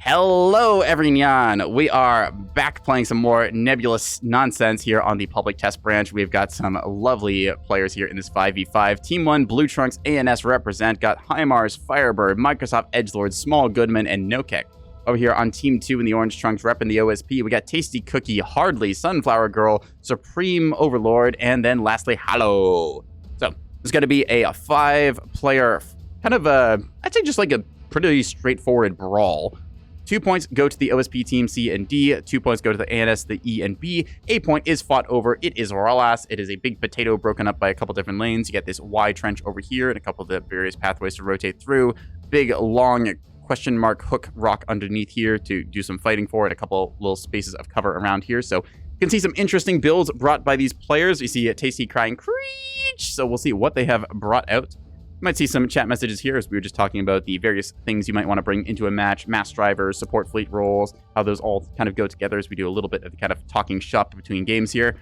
Hello, everyone. We are back playing some more Nebulous nonsense here on the public test branch. We've got some lovely players here in this 5v5. Team 1, Blue Trunks, ANS represent. Got HIMARS, Firebird, Microsoft Edgelord, Small Goodman, and Nokek. Over here on Team 2 in the Orange Trunks repping the OSP, we got Tasty Cookie, Hardly, Sunflower Girl, Supreme Overlord, and then lastly, Hallow. So, it's going to be a 5-player, kind of I'd say just like a pretty straightforward brawl. 2 points go to the OSP team C and D. 2 points go to the ANS, the E, and B. A point is fought over. It is Ralas. It is a big potato broken up by a couple different lanes. You get this Y trench over here and a couple of the various pathways to rotate through. Big, long question mark hook rock underneath here to do some fighting for, and a couple little spaces of cover around here. So you can see some interesting builds brought by these players. You see Tasty crying Creech. So we'll see what they have brought out. You might see some chat messages here as we were just talking about the various things you might want to bring into a match, mass drivers, support fleet roles, how those all kind of go together as we do a little bit of the kind of talking shop between games here.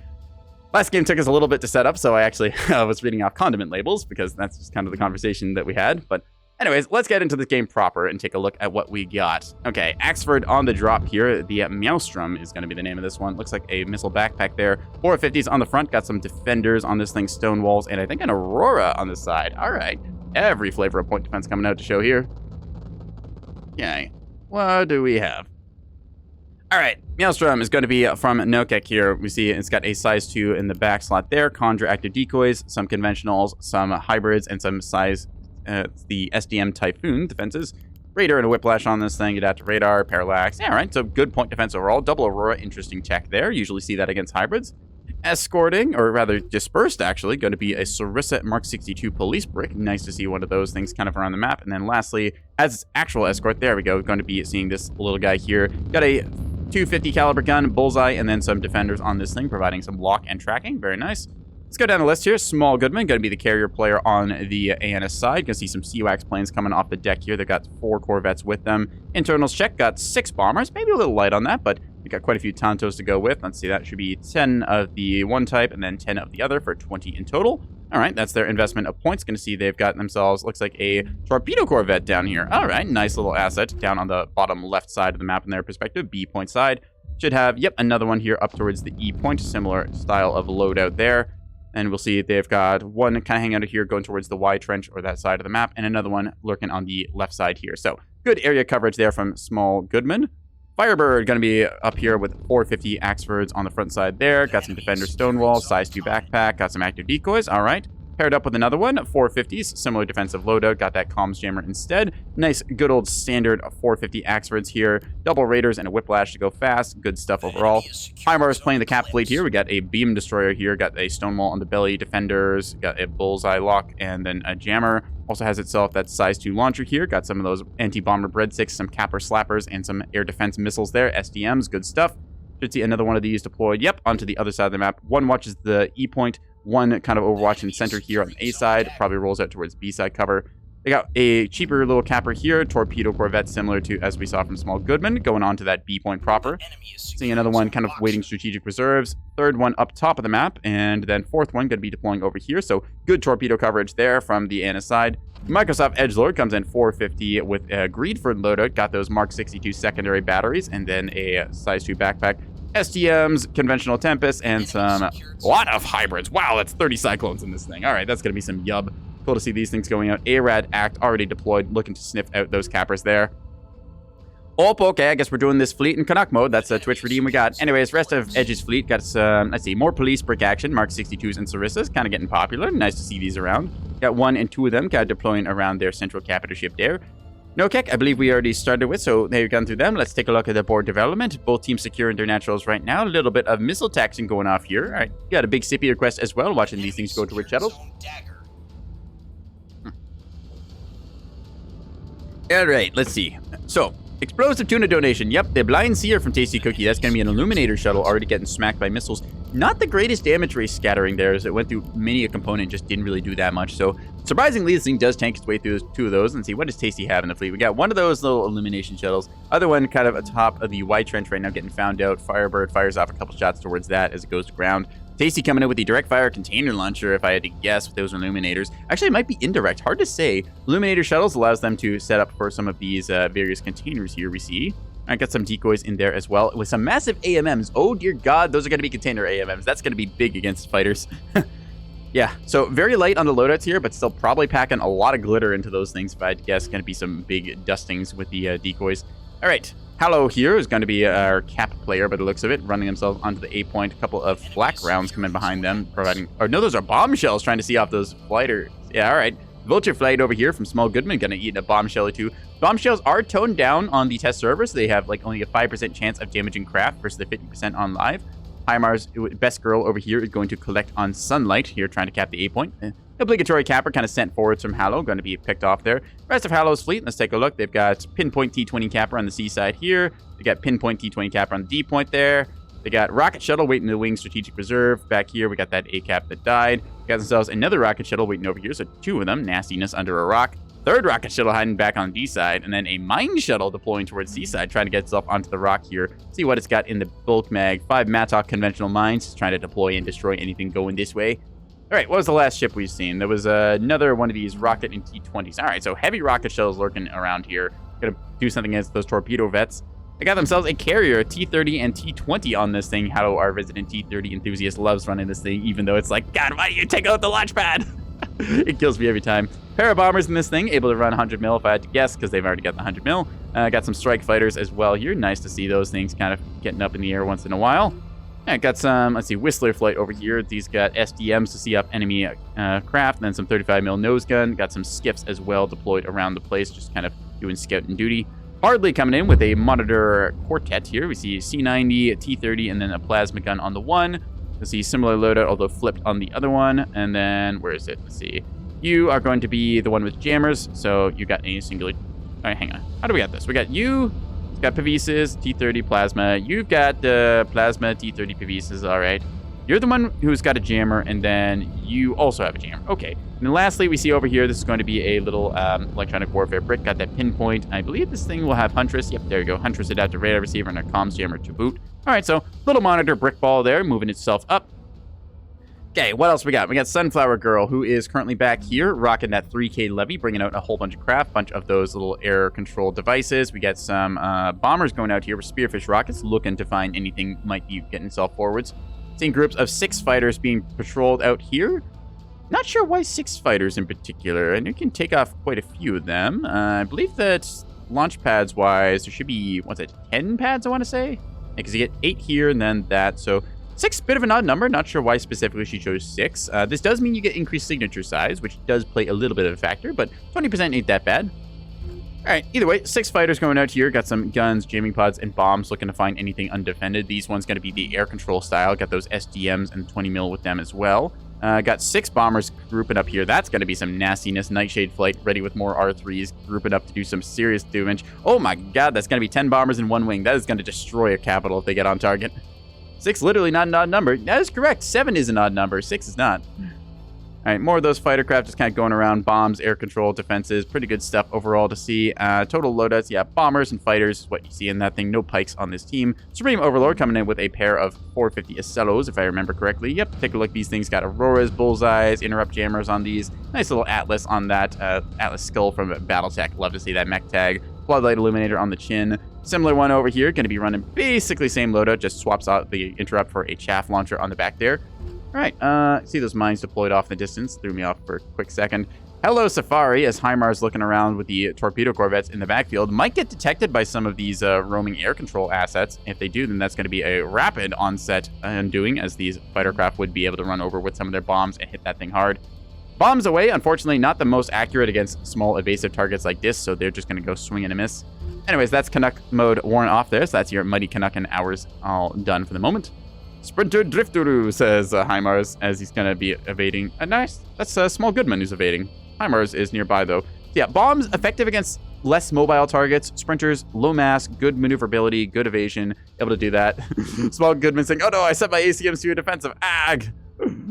Last game took us a little bit to set up, so I actually was reading off condiment labels because that's just kind of the conversation that we had. But anyways, let's get into this game proper and take a look at what we got. Okay, Axford on the drop here. The Meowstrom is going to be the name of this one. Looks like a missile backpack there. 450s on the front. Got some defenders on this thing, stone walls, and I think an Aurora on the side. All right. Every flavor of point defense coming out to show here. Okay, what do we have? All right, Maelstrom is going to be from Nokek here. We see it's got a size 2 in the back slot there. Conjure active decoys, some conventionals, some hybrids, and some size, the SDM Typhoon defenses. Radar and a Whiplash on this thing. Adaptive radar, parallax. Yeah, all right, so good point defense overall. Double Aurora, interesting tech there. Usually see that against hybrids. Escorting, or rather dispersed actually, going to be a Sarissa Mark 62 police brick. Nice to see one of those things kind of around the map. And then lastly, as actual escort, there we go, going to be seeing this little guy here. Got a 250 caliber gun, bullseye, and then some defenders on this thing, providing some lock and tracking. Very nice. Let's go down the list here. Small Goodman, going to be the carrier player on the ANS side. Going to see some CWAX planes coming off the deck here. They've got 4 Corvettes with them. Internals check, got 6 bombers. Maybe a little light on that, but we got quite a few Tontos to go with. Let's see, that should be 10 of the one type and then 10 of the other for 20 in total. All right, that's their investment of points. Going to see they've got themselves, looks like a Torpedo Corvette down here. All right, nice little asset down on the bottom left side of the map in their perspective, B point side. Should have, yep, another one here up towards the E point, similar style of loadout there. And we'll see they've got one kind of hanging out here going towards the Y trench or that side of the map, and another one lurking on the left side here. So good area coverage there from Small Goodman. Firebird going to be up here with 450 Axfords on the front side there. Got some Defender Stonewall, size 2 backpack, got some active decoys. All right. Paired up with another one, 450s, similar defensive loadout, got that comms jammer instead. Nice, good old standard 450 Axfords here. Double Raiders and a Whiplash to go fast. Good stuff overall. HIMARS playing the cap fleet here. We got a beam destroyer here, got a Stonewall on the belly, defenders, got a bullseye lock, and then a jammer. Also has itself that size 2 launcher here. Got some of those anti-bomber breadsticks, some capper slappers, and some air defense missiles there. SDMs, good stuff. Should see another one of these deployed, yep, onto the other side of the map. One watches the E point, one kind of overwatch in center here on the A side, probably rolls out towards B side cover. They got a cheaper little capper here, Torpedo Corvette, similar to as we saw from Small Goodman, going on to that B point proper. Seeing another one kind of waiting strategic reserves. Third one up top of the map, and then fourth one going to be deploying over here. So good torpedo coverage there from the ANS side. Microsoft Edgelord comes in 450 with a Greedford loadout, got those Mark 62 secondary batteries, and then a size 2 backpack. STMs, conventional Tempest, and a lot of hybrids. Wow, that's 30 Cyclones in this thing. All right, that's going to be some yub. Cool to see these things going out. ARAD Act already deployed, looking to sniff out those cappers there. Oh, okay, I guess we're doing this fleet in Canuck mode. That's a Twitch redeem we got. Anyways, rest of Edge's fleet got some, let's see, more police brick action. Mark 62s and Sarissas, kind of getting popular. Nice to see these around. Got 1 and 2 of them, got deploying around their central capital ship there. Nokek, I believe we already started with, so they've gone through them. Let's take a look at the board development. Both teams securing their naturals right now. A little bit of missile taxing going off here. All right, got a big Sippy request as well, watching these things go towards shuttles. All right, let's see. So, explosive tuna donation. Yep, the Blind Seer from Tasty Cookie. That's going to be an Illuminator shuttle already getting smacked by missiles. Not the greatest damage race scattering there as it went through many a component, just didn't really do that much. So, surprisingly, this thing does tank its way through 2 of those. And see, what does Tasty have in the fleet? We got one of those little illumination shuttles. Other one kind of atop of the Y trench right now getting found out. Firebird fires off a couple shots towards that as it goes to ground. Tasty coming in with the direct fire container launcher, if I had to guess, with those illuminators. Actually, it might be indirect. Hard to say. Illuminator shuttles allows them to set up for some of these various containers here we see. All right, got some decoys in there as well with some massive AMMs. Oh, dear God, those are going to be container AMMs. That's going to be big against fighters. Yeah, so very light on the loadouts here, but still probably packing a lot of glitter into those things. If I had to guess, going to be some big dustings with the decoys. All right, Hallow here is going to be our cap player by the looks of it, running themselves onto the A point. A couple of flak rounds coming behind them, providing... Oh, no, those are bombshells trying to see off those flighters. Yeah, all right. Vulture Flight over here from Small Goodman, going to eat a bombshell or two. Bombshells are toned down on the test server, so they have like only a 5% chance of damaging craft versus the 50% on live. Heimar's best girl over here is going to collect on Sunlight here, trying to cap the A point. Obligatory capper kind of sent forwards from Hallow, going to be picked off there. Rest of Hallow's fleet, let's take a look. They've got Pinpoint T20 capper on the C side here. They got Pinpoint T20 capper on the D point there. They got Rocket Shuttle waiting in the Wing Strategic Reserve. Back here, we got that A-cap that died. Got themselves another Rocket Shuttle waiting over here, so two of them. Nastiness under a rock. Third Rocket Shuttle hiding back on D side, and then a Mine Shuttle deploying towards C side, trying to get itself onto the rock here. See what it's got in the bulk mag. 5 Mattock conventional mines, trying to deploy and destroy anything going this way. All right, what was the last ship we've seen? There was another one of these rocket and T-20s. All right, so heavy rocket shells lurking around here. Gonna do something against those torpedo vets. They got themselves a carrier, a T-30 and T-20 on this thing. How our resident T-30 enthusiast loves running this thing, even though it's like, God, why do you take out the launch pad? It kills me every time. Pair of bombers in this thing, able to run 100 mil if I had to guess, because they've already got the 100 mil. Got some strike fighters as well here. Nice to see those things kind of getting up in the air once in a while. Got some, let's see, Whistler flight over here. These got SDMs to see up enemy craft, and then some 35 mil nose gun. Got some skiffs as well deployed around the place, just kind of doing scouting duty. Hardly coming in with a monitor quartet here. We see C90, a T30, and then a plasma gun on the one. We see similar loadout, although flipped on the other one. And then, where is it? Let's see. You are going to be the one with jammers, so you got a singular... All right, hang on. How do we got this? We got you, it's got Pavises, T30 plasma. You've got plasma, T30 Pavises, all right. You're the one who's got a jammer, and then you also have a jammer. Okay. And then lastly, we see over here, this is going to be a little electronic warfare brick. Got that pinpoint. I believe this thing will have Huntress. Yep, there you go. Huntress adaptive radar receiver and a comms jammer to boot. All right, so little monitor brick ball there, moving itself up. Okay, what else we got? We got Sunflower Girl, who is currently back here, rocking that 3K levy, bringing out a whole bunch of craft, bunch of those little air control devices. We got some bombers going out here with Spearfish rockets, looking to find anything might be getting itself forwards. Seeing groups of 6 fighters being patrolled out here. Not sure why 6 fighters in particular, and you can take off quite a few of them. I believe that launch pads wise, there should be, what's it, 10 pads I want to say? Because you get 8 here and then that, so 6, bit of an odd number. Not sure why specifically she chose 6. This does mean you get increased signature size, which does play a little bit of a factor, but 20% ain't that bad. All right, either way, 6 fighters going out here. Got some guns, jamming pods, and bombs, looking to find anything undefended. These ones going to be the air control style. Got those SDMs and 20 mil with them as well. Got 6 bombers grouping up here. That's going to be some nastiness. Nightshade flight ready with more R3s, grouping up to do some serious damage. Oh my God, that's going to be 10 bombers in one wing. That is going to destroy a capital if they get on target. 6 literally not an odd number. That is correct. 7 is an odd number. 6 is not. All right, more of those fighter craft just kind of going around. Bombs, air control, defenses. Pretty good stuff overall to see. Total loadouts, yeah, bombers and fighters is what you see in that thing. No pikes on this team. Supreme Overlord coming in with a pair of 450 Acellos, if I remember correctly. Yep, take a look. These things got Auroras, Bullseyes, Interrupt Jammers on these. Nice little Atlas on that. Atlas Skull from Battletech. Love to see that mech tag. Floodlight Illuminator on the chin. Similar one over here. Going to be running basically same loadout. Just swaps out the Interrupt for a chaff launcher on the back there. All right, see those mines deployed off in the distance. Threw me off for a quick second. Hello, Safari, as Heimar's looking around with the torpedo corvettes in the backfield. Might get detected by some of these roaming air control assets. If they do, then that's going to be a rapid onset undoing, as these fighter craft would be able to run over with some of their bombs and hit that thing hard. Bombs away, unfortunately, not the most accurate against small evasive targets like this, so they're just going to go swing and a miss. Anyways, that's Canuck mode worn off there, so that's your Mighty Canuck and hours all done for the moment. Sprinter Drifteroo, says Heimars, as he's going to be evading. Nice. That's Small Goodman who's evading. Heimars is nearby, though. Yeah, bombs effective against less mobile targets. Sprinters, low mass, good maneuverability, good evasion. Able to do that. Small Goodman saying, oh no, I set my ACMs to a defensive. Ag!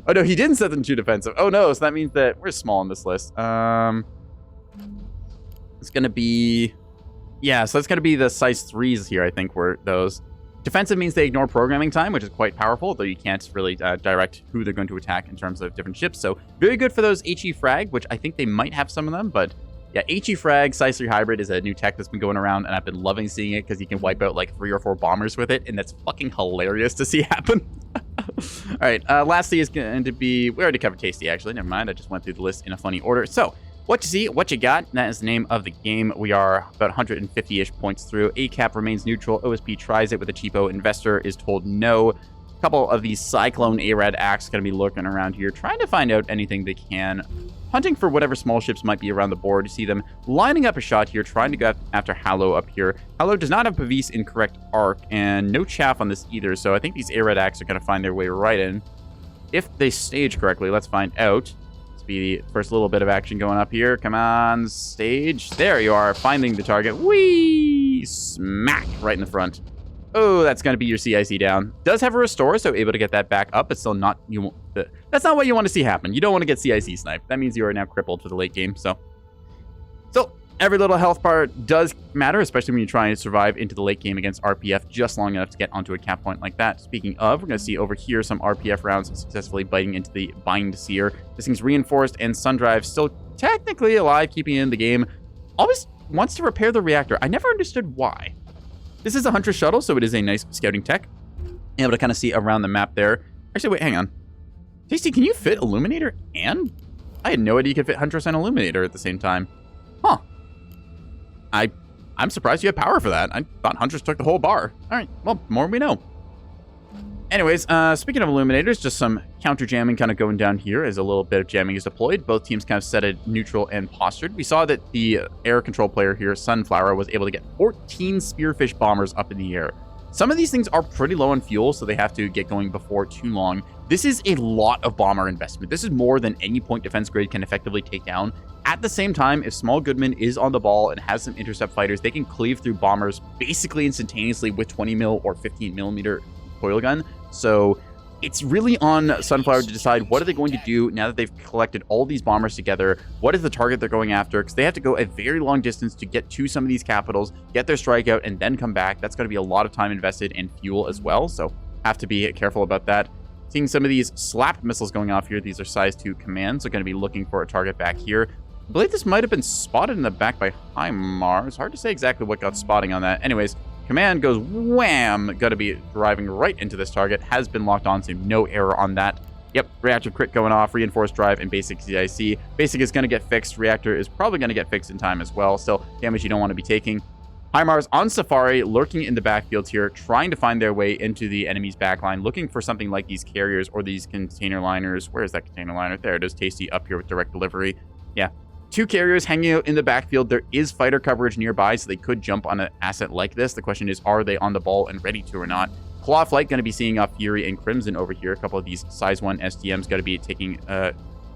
Oh no, he didn't set them to defensive. Oh no, so that means that we're small on this list. It's going to be... Yeah, so it's going to be the size 3s here, I think, were those. Defensive means they ignore programming time, which is quite powerful, though you can't really direct who they're going to attack in terms of different ships. So very good for those HE frag, which I think they might have some of them, but Yeah, HE frag, size 3 hybrid is a new tech that's been going around, and I've been loving seeing it because you can wipe out like 3 or 4 bombers with it, and that's fucking hilarious to see happen. All right, lastly is going to be, we already covered Tasty actually, never mind, I just went through the list in a funny order. So, what you see, what you got, that is the name of the game. We are about 150-ish points through. ACAP remains neutral, OSP tries it with a cheapo, Investor is told no. A couple of these Cyclone ARAD acts going to be lurking around here, trying to find out anything they can. Hunting for whatever small ships might be around the board. You see them lining up a shot here, trying to go after Hallow up here. Hallow does not have Pavis in correct arc, and no chaff on this either, so I think these ARAD acts are going to find their way right in. If they stage correctly, let's find out. Let's be the first little bit of action going up here. Come on, stage. There you are, finding the target. Whee! Smack! Right in the front. Oh, that's going to be your CIC down. Does have a restore, so able to get that back up, but still not, that's not what you want to see happen. You don't want to get CIC sniped. That means you are now crippled for the late game, so every little health part does matter, especially when you're trying to survive into the late game against RPF just long enough to get onto a cap point like that. Speaking of, we're going to see over here some RPF rounds successfully biting into the Bind Seer. This thing's reinforced, and Sundrive still technically alive, keeping in the game. Always wants to repair the reactor. I never understood why. This is a Huntress shuttle, so it is a nice scouting tech. Able to kind of see around the map there. Actually, wait, hang on. Tasty, can you fit Illuminator and... I had no idea you could fit Huntress and Illuminator at the same time. Huh. I'm surprised you have power for that. I thought Huntress took the whole bar. All right, well, more we know. Anyways, speaking of Illuminators, just some counter jamming kind of going down here as a little bit of jamming is deployed. Both teams kind of set it neutral and postured. We saw that the air control player here, Sunflower, was able to get 14 Spearfish bombers up in the air. Some of these things are pretty low on fuel, so they have to get going before too long. This is a lot of bomber investment. This is more than any point defense grade can effectively take down. At the same time, if Small Goodman is on the ball and has some intercept fighters, they can cleave through bombers basically instantaneously with 20 mil or 15 millimeter coil gun. So it's really on Sunflower to decide what are they going to do now that they've collected all these bombers together. What is the target they're going after? Because they have to go a very long distance to get to some of these capitals, get their strikeout, and then come back. That's going to be a lot of time invested and fuel as well, so have to be careful about that. Seeing some of these slapped missiles going off here. These are size 2 commands, so going to be looking for a target back here. I believe this might have been spotted in the back by HIMARS. It's hard to say exactly what got spotting on that. Anyways, command goes wham. Got to be driving right into this target. Has been locked on, so no error on that. Yep, reactor crit going off, reinforced drive, and basic CIC. Basic is going to get fixed. Reactor is probably going to get fixed in time as well. Still, damage you don't want to be taking. HIMARS on Safari, lurking in the backfields here, trying to find their way into the enemy's backline, looking for something like these carriers or these container liners. Where is that container liner? There it is, Tasty up here with direct delivery. Yeah. 2 carriers hanging out in the backfield. There is fighter coverage nearby, so they could jump on an asset like this. The question is, are they on the ball and ready to or not? Claw Flight going to be seeing off Fury and Crimson over here. A couple of these size 1 SDMs going to be taking...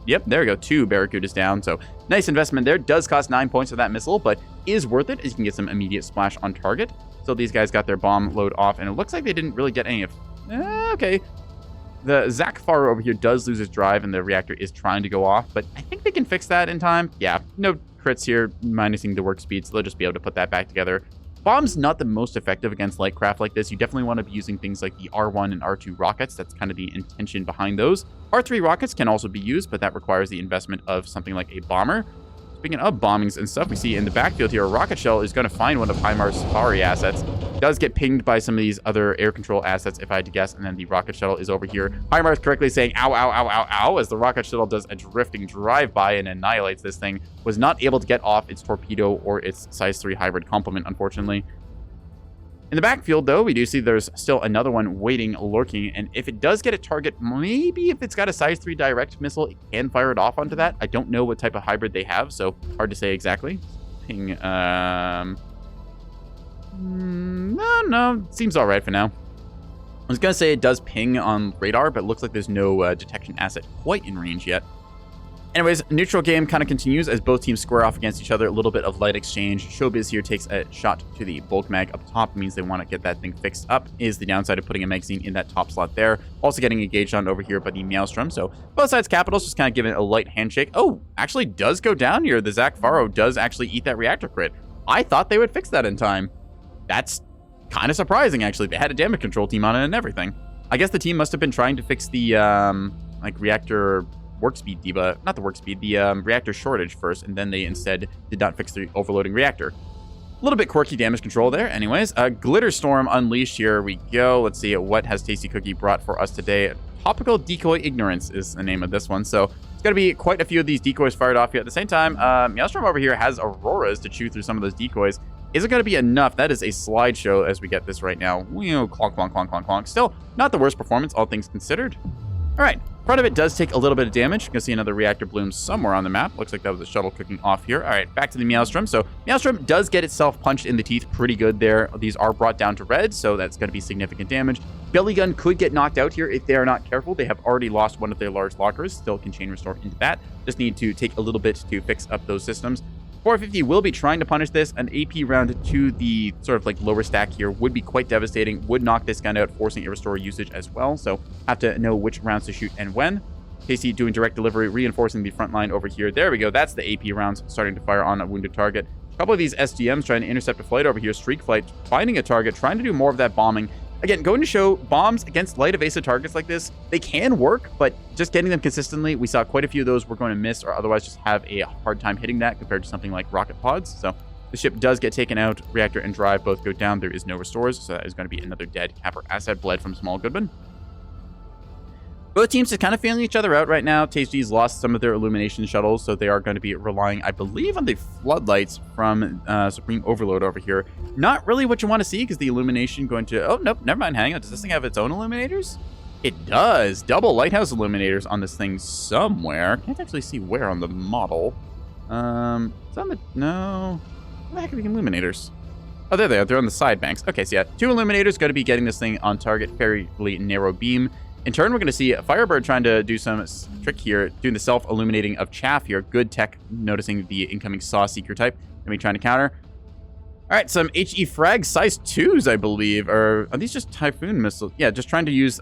Yep, there we go. 2 Barracudas down. So nice investment there. Does cost 9 points for that missile, but is worth it as you can get some immediate splash on target. So these guys got their bomb load off, and it looks like they didn't really get any of... okay. The Zach Faro over here does lose his drive, and the reactor is trying to go off, but I think they can fix that in time. Yeah, no crits here, minusing the work speed, so they'll just be able to put that back together. Bomb's not the most effective against light craft like this. You definitely want to be using things like the R1 and R2 rockets. That's kind of the intention behind those. R3 rockets can also be used, but that requires the investment of something like a bomber. Speaking of bombings and stuff, we see in the backfield here, a rocket shell is going to find one of HIMARS' Safari assets. Does get pinged by some of these other air control assets, if I had to guess, and then the rocket shuttle is over here. HIMARS correctly saying, ow, ow, ow, ow, ow, as the rocket shuttle does a drifting drive-by and annihilates this thing. Was not able to get off its torpedo or its size 3 hybrid complement, unfortunately. In the backfield, though, we do see there's still another one waiting, lurking, and if it does get a target, maybe if it's got a size 3 direct missile, it can fire it off onto that. I don't know what type of hybrid they have, so hard to say exactly. Ping, no, seems all right for now. I was gonna say it does ping on radar, but it looks like there's no detection asset quite in range yet. Anyways, neutral game kind of continues as both teams square off against each other. A little bit of light exchange. Showbiz here takes a shot to the bulk mag up top. It means they want to get that thing fixed up. Is the downside of putting a magazine in that top slot there. Also getting engaged on over here by the Meowstrom. So both sides capitals just kind of giving it a light handshake. Oh, actually does go down here. The Zach Faro does actually eat that reactor crit. I thought they would fix that in time. That's kind of surprising, actually. They had a damage control team on it and everything. I guess the team must have been trying to fix the like reactor work speed debuff, not the work speed, the reactor shortage first, and then they instead did not fix the overloading reactor. A little bit quirky damage control there. Anyways, Glitter Storm Unleashed. Here we go. Let's see what has Tasty Cookie brought for us today. Topical Decoy Ignorance is the name of this one. So it's going to be quite a few of these decoys fired off here. At the same time, Maelstrom over here has Auroras to chew through some of those decoys. Is it going to be enough? That is a slideshow as we get this right now. Clonk, clonk, clonk, clonk, clonk. Still, not the worst performance, all things considered. All right, front of it does take a little bit of damage. You can see another reactor bloom somewhere on the map. Looks like that was a shuttle cooking off here. All right, back to the Maelstrom. So Maelstrom does get itself punched in the teeth pretty good there. These are brought down to red, so that's going to be significant damage. Belly Gun could get knocked out here if they are not careful. They have already lost one of their large lockers. Still can chain restore into that. Just need to take a little bit to fix up those systems. 450 will be trying to punish this. An AP round to the sort of like lower stack here would be quite devastating, would knock this gun out, forcing a restore usage as well. So have to know which rounds to shoot and when. Casey doing direct delivery, reinforcing the front line over here. There we go. That's the AP rounds starting to fire on a wounded target. A couple of these SGMs trying to intercept a flight over here. Streak Flight finding a target, trying to do more of that bombing. Again, going to show bombs against light evasive targets like this, they can work, but just getting them consistently, we saw quite a few of those we're going to miss or otherwise just have a hard time hitting that compared to something like rocket pods. So the ship does get taken out. Reactor and drive both go down. There is no restores, so that is going to be another dead Capper asset bled from Small Goodman. Both teams are kind of feeling each other out right now. Tasty's lost some of their illumination shuttles, so they are going to be relying, I believe, on the floodlights from Supreme Overload over here. Not really what you want to see, because the illumination going to... Oh, nope, never mind. Hang on. Does this thing have its own illuminators? It does. Double lighthouse illuminators on this thing somewhere. Can't actually see where on the model. It's on the... No. Where the heck are the illuminators? Oh, there they are. They're on the side banks. Okay, so yeah, 2 illuminators going to be getting this thing on target. Fairly narrow beam. In turn, we're going to see Firebird trying to do some trick here, doing the self-illuminating of chaff here. Good tech, noticing the incoming Saw Seeker type. Going to be trying to counter. All right, some HE frag size 2s, I believe. Or are these just Typhoon missiles? Yeah, just trying to use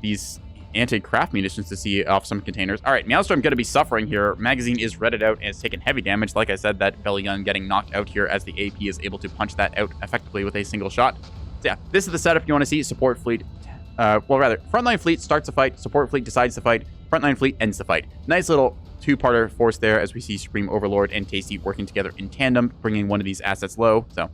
these anti-craft munitions to see off some containers. All right, Maelstrom going to be suffering here. Magazine is redded out and it's taken heavy damage. Like I said, that belly gun getting knocked out here as the AP is able to punch that out effectively with a single shot. So yeah, this is the setup you want to see. Support fleet. Frontline fleet starts the fight, support fleet decides to fight, frontline fleet ends the fight. Nice little two-parter force there as we see Supreme Overlord and Tasty working together in tandem, bringing one of these assets low. So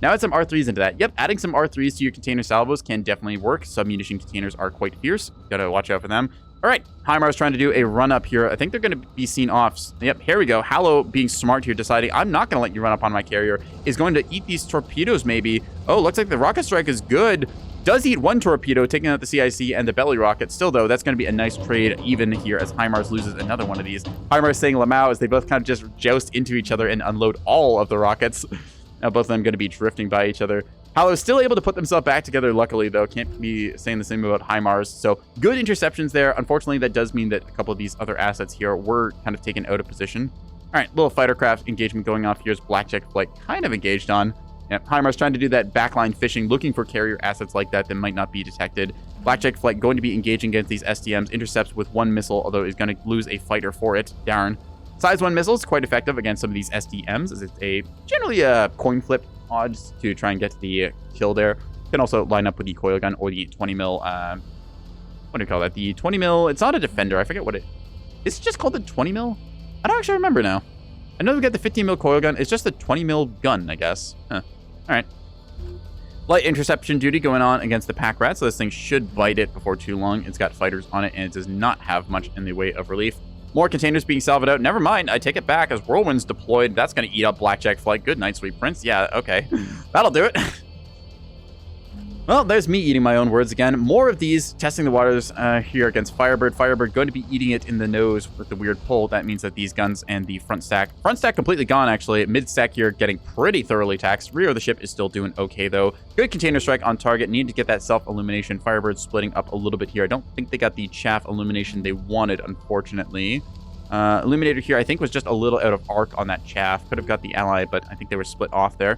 now add some R3s into that. Yep, adding some R3s to your container salvos can definitely work. Submunition containers are quite fierce. Gotta watch out for them. All right, Heimar's trying to do a run up here. I think they're going to be seen off. Yep, here we go. Hallow being smart here, deciding I'm not going to let you run up on my carrier. Is going to eat these torpedoes maybe. Oh, looks like the rocket strike is good. Does eat one torpedo, taking out the CIC and the belly rocket. Still, though, that's going to be a nice trade even here as Heimars loses another one of these. Heimar's saying Lamau as they both kind of just joust into each other and unload all of the rockets. Now both of them going to be drifting by each other. Hallow's still able to put themselves back together, luckily, though. Can't be saying the same about Heimars. So good interceptions there. Unfortunately, that does mean that a couple of these other assets here were kind of taken out of position. All right, little fighter craft engagement going off. Here's Blackjack Flight kind of engaged on. Yep, Heimar's trying to do that backline fishing, looking for carrier assets like that might not be detected. Blackjack Flight going to be engaging against these SDMs. Intercepts with one missile, although he's going to lose a fighter for it. Darn. Size 1 missile is quite effective against some of these SDMs, as it's generally a coin flip odds to try and get to the kill there. You can also line up with the coil gun or the 20 mil. What do you call that? The 20 mil. It's not a defender. I forget what it. It's just called the 20 mil. I don't actually remember now. I know we got the 15 mil coil gun. It's just the 20 mil gun, I guess. Huh. All right. Light interception duty going on against the pack rat, so this thing should bite it before too long. It's got fighters on it, and it does not have much in the way of relief. More containers being salved out. Never mind. I take it back as Whirlwind's deployed. That's going to eat up Blackjack Flight. Good night, sweet prince. Yeah, okay. That'll do it. Well, there's me eating my own words again. More of these testing the waters here against Firebird. Firebird going to be eating it in the nose with the weird pull. That means that these guns and the front stack completely gone, actually. Mid stack here getting pretty thoroughly taxed. Rear of the ship is still doing okay, though. Good container strike on target. Need to get that self-illumination. Firebird splitting up a little bit here. I don't think they got the chaff illumination they wanted, unfortunately. Illuminator here, I think, was just a little out of arc on that chaff. Could have got the ally, but I think they were split off there.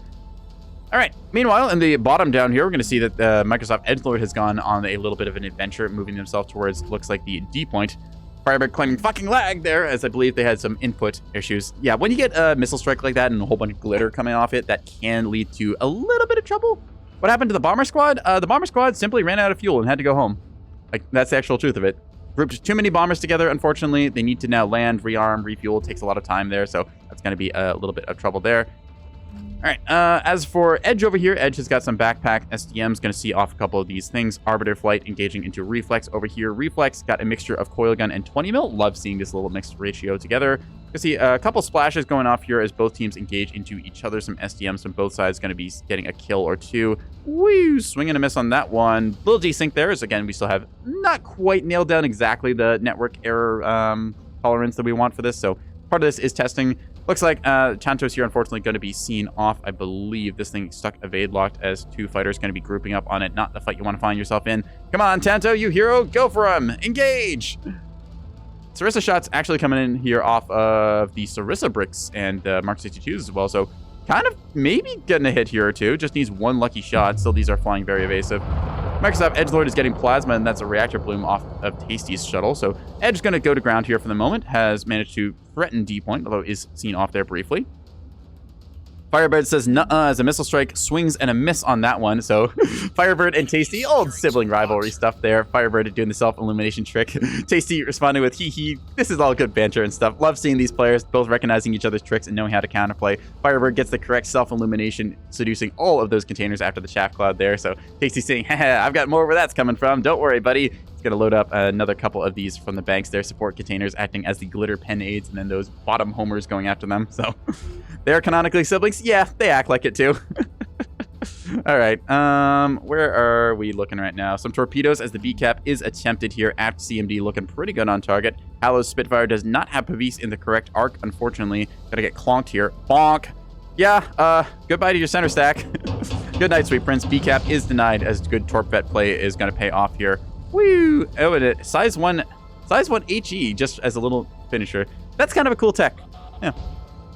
All right. Meanwhile, in the bottom down here, we're going to see that Microsoft Edgelord has gone on a little bit of an adventure, moving themselves towards, looks like, the D point. Firebird claiming fucking lag there, as I believe they had some input issues. Yeah, when you get a missile strike like that and a whole bunch of glitter coming off it, that can lead to a little bit of trouble. What happened to the bomber squad? The bomber squad simply ran out of fuel and had to go home. Like, that's the actual truth of it. grouped too many bombers together, unfortunately. They need to now land, rearm, refuel. It takes a lot of time there, so that's going to be a little bit of trouble there. All right, as for Edge over here, Edge has got some backpack. SDM's going to see off a couple of these things. Arbiter Flight engaging into Reflex over here. Reflex got a mixture of coil gun and 20 mil. Love seeing this little mixed ratio together. You see a couple splashes going off here as both teams engage into each other. Some SDMs from both sides going to be getting a kill or two. Woo! Swing and a miss on that one. Little desync there, as again, we still have not quite nailed down exactly the network error tolerance that we want for this. So part of this is testing. Looks like Chantos here, unfortunately, going to be seen off. I believe this thing stuck evade locked as two fighters going to be grouping up on it. Not the fight you want to find yourself in. Come on, Tanto, you hero. Go for him. Engage. Sarissa shots actually coming in here off of the Sarissa bricks and Mark 62s as well. So kind of maybe getting a hit here or two. Just needs one lucky shot. Still, these are flying very evasive. Microsoft Edgelord is getting plasma, and that's a reactor bloom off of Tasty's shuttle. So Edge is going to go to ground here for the moment. Has managed to threaten D point, although is seen off there briefly. Firebird says nuh-uh as a missile strike swings and a miss on that one. So Firebird and Tasty, old sibling rivalry stuff there. Firebird doing the self-illumination trick. Tasty responding with hee. This is all good banter and stuff. Love seeing these players both recognizing each other's tricks and knowing how to counterplay. Firebird gets the correct self-illumination, seducing all of those containers after the chaff cloud there. So Tasty saying, haha, I've got more where that's coming from. Don't worry, buddy. Going to load up another couple of these from the banks there. Support containers acting as the glitter pen aids, and then those bottom homers going after them. So they're canonically siblings. Yeah, they act like it too. All right. Where are we looking right now? Some torpedoes as the B cap is attempted here at CMD, looking pretty good on target. Hallow's Spitfire does not have Pavis in the correct arc, unfortunately. Got to get clonked here. Bonk. Yeah, goodbye to your center stack. Good night, sweet prince. B cap is denied as good torp vet play is going to pay off here. Woo! Oh, and it size 1 HE just as a little finisher. That's kind of a cool tech. Yeah.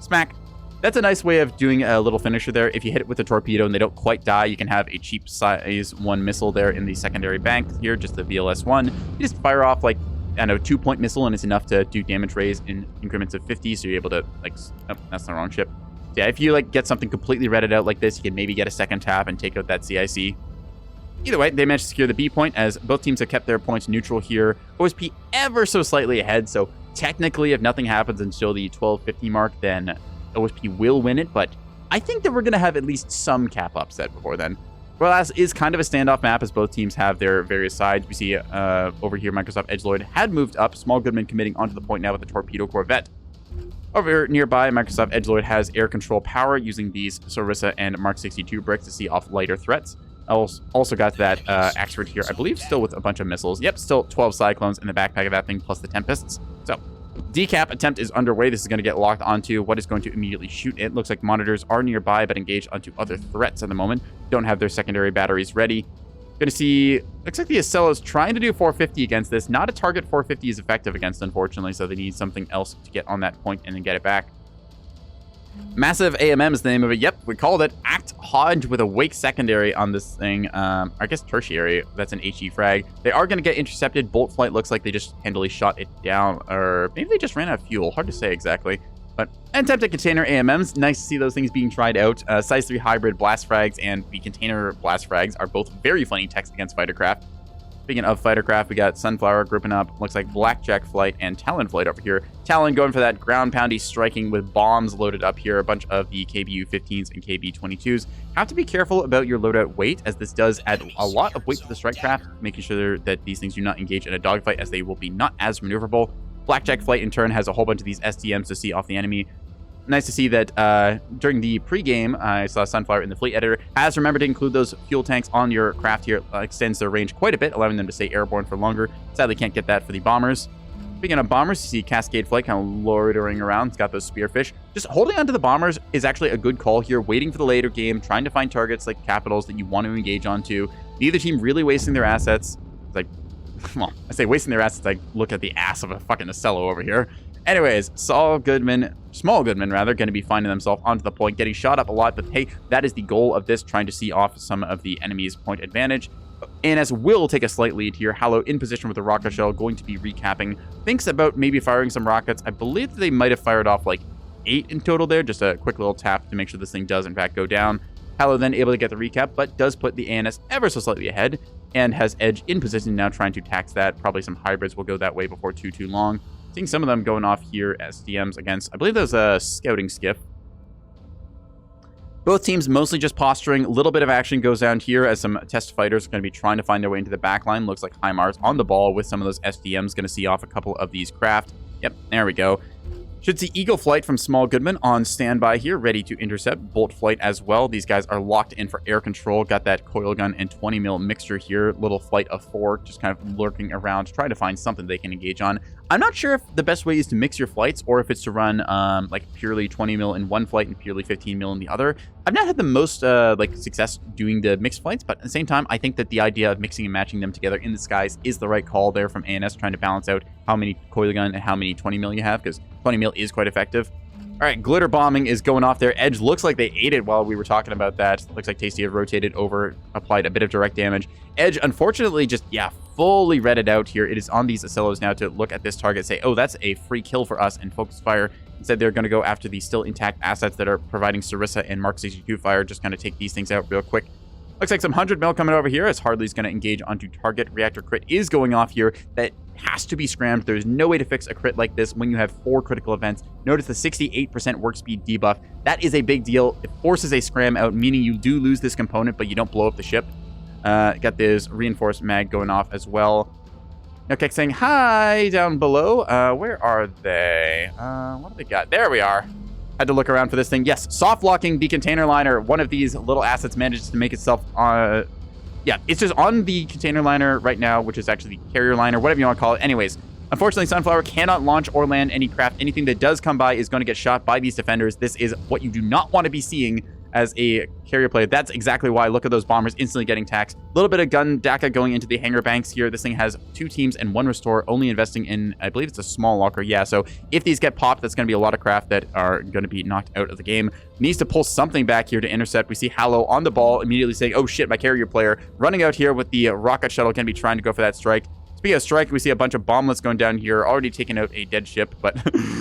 Smack. That's a nice way of doing a little finisher there. If you hit it with a torpedo and they don't quite die, you can have a cheap size 1 missile there in the secondary bank here, just the VLS-1. You just fire off like, I don't know, 2-point missile, and it's enough to do damage raise in increments of 50, so you're able to, like, oh, that's the wrong ship. Yeah, if you, like, get something completely redded out like this, you can maybe get a second tap and take out that CIC. Either way, they managed to secure the B point as both teams have kept their points neutral here. OSP ever so slightly ahead, so technically if nothing happens until the 1250 mark, then OSP will win it, but I think that we're going to have at least some cap upset before then. Ralas is kind of a standoff map as both teams have their various sides. We see over here Microsoft Edgelord had moved up. Small Goodman committing onto the point now with the Torpedo Corvette. Over nearby, Microsoft Edgelord has air control power using these Sarissa and Mark 62 bricks to see off lighter threats. Also got that Axford here, I believe, still with a bunch of missiles. Yep, still 12 Cyclones in the backpack of that thing, plus the Tempests. So, decap attempt is underway. This is going to get locked onto what is going to immediately shoot it. Looks like monitors are nearby, but engaged onto other threats at the moment. Don't have their secondary batteries ready. Going to see, looks like the Acela is trying to do 450 against this. Not a target 450 is effective against, unfortunately, so they need something else to get on that point and then get it back. Massive AMM is the name of it. Yep, we called it. Act Hodge with a Wake secondary on this thing. I guess tertiary. That's an HE frag. They are going to get intercepted. Bolt Flight looks like they just handily shot it down. Or maybe they just ran out of fuel. Hard to say exactly. But attempted container AMMs. Nice to see those things being tried out. Size 3 hybrid blast frags and the container blast frags are both very funny techs against fightercraft. Speaking of fightercraft, we got Sunflower grouping up. Looks like Blackjack Flight and Talon Flight over here. Talon going for that ground poundy striking with bombs loaded up here. A bunch of the KBU-15s and KB-22s. Have to be careful about your loadout weight, as this does add a lot of weight to the strike craft, making sure that these things do not engage in a dogfight, as they will be not as maneuverable. Blackjack Flight, in turn, has a whole bunch of these SDMs to see off the enemy. Nice to see that during the pregame, I saw Sunflower in the fleet editor has remembered to include those fuel tanks on your craft here. Extends their range quite a bit, allowing them to stay airborne for longer. Sadly, can't get that for the bombers. Speaking of bombers, you see Cascade Flight kind of loitering around. It's got those spearfish. Just holding onto the bombers is actually a good call here. Waiting for the later game, trying to find targets like capitals that you want to engage onto. Neither team really wasting their assets. It's like, well, I say wasting their assets, like look at the ass of a fucking Acela over here. Anyways, Small Goodman, going to be finding themselves onto the point, getting shot up a lot, but hey, that is the goal of this, trying to see off some of the enemy's point advantage. ANS will take a slight lead here. Hallow in position with the rocket shell, going to be recapping. Thinks about maybe firing some rockets. I believe they might have fired off like 8 in total there, just a quick little tap to make sure this thing does in fact go down. Hallow then able to get the recap, but does put the ANS ever so slightly ahead. and has Edge in position now trying to tax that. Probably some hybrids will go that way before too long. Seeing some of them going off here as SDMs against, I believe there's a scouting skiff. Both teams mostly just posturing. A little bit of action goes down here as some test fighters are going to be trying to find their way into the backline. Looks like Heimar's on the ball with some of those SDMs. Going to see off a couple of these craft. Yep, there we go. Should see Eagle Flight from Small Goodman on standby here, ready to intercept. Bolt Flight as well. These guys are locked in for air control. Got that coil gun and 20 mil mixture here. Little flight of 4, just kind of lurking around, trying to find something they can engage on. I'm not sure if the best way is to mix your flights or if it's to run like purely 20 mil in one flight and purely 15 mil in the other. I've not had the most like success doing the mixed flights, but at the same time, I think that the idea of mixing and matching them together in the skies is the right call there from ANS, trying to balance out how many coil gun and how many 20 mil you have, because 20 mil is quite effective. All right, glitter bombing is going off there. Edge looks like they ate it while we were talking about that. Looks like Tasty have rotated over, applied a bit of direct damage. Edge, unfortunately, just, yeah, fully redded out here. It is on these Asillos now to look at this target, say, oh, that's a free kill for us, and focus fire. Instead, they're going to go after the still intact assets that are providing Sarissa and Mark 62 fire. Just kind of take these things out real quick. Looks like some 100 mil coming over here as Hardly's going to engage onto target. Reactor crit is going off here. That has to be scrammed. There's no way to fix a crit like this when you have 4 critical events. Notice the 68% work speed debuff. That is a big deal. It forces a scram out, meaning you do lose this component, but you don't blow up the ship. Got this reinforced mag going off as well. Okay, saying hi down below. Where are they? What do they got? There we are. Had to look around for this thing. Yes, soft locking the container liner. One of these little assets manages to make itself yeah, it's just on the container liner right now, which is actually the carrier liner, whatever you want to call it. Anyways, unfortunately, Sunflower cannot launch or land any craft. Anything that does come by is going to get shot by these defenders. This is what you do not want to be seeing as a carrier player. That's exactly why. Look at those bombers instantly getting taxed. A little bit of gun DACA going into the hangar banks here. This thing has 2 teams and 1 restore, only investing in, I believe it's a small locker. Yeah, so if these get popped, that's going to be a lot of craft that are going to be knocked out of the game. Needs to pull something back here to intercept. We see Hallow on the ball, immediately saying, oh shit, my carrier player. Running out here with the rocket shuttle, going to be trying to go for that strike. Speaking of strike, we see a bunch of bomblets going down here, already taking out a dead ship, but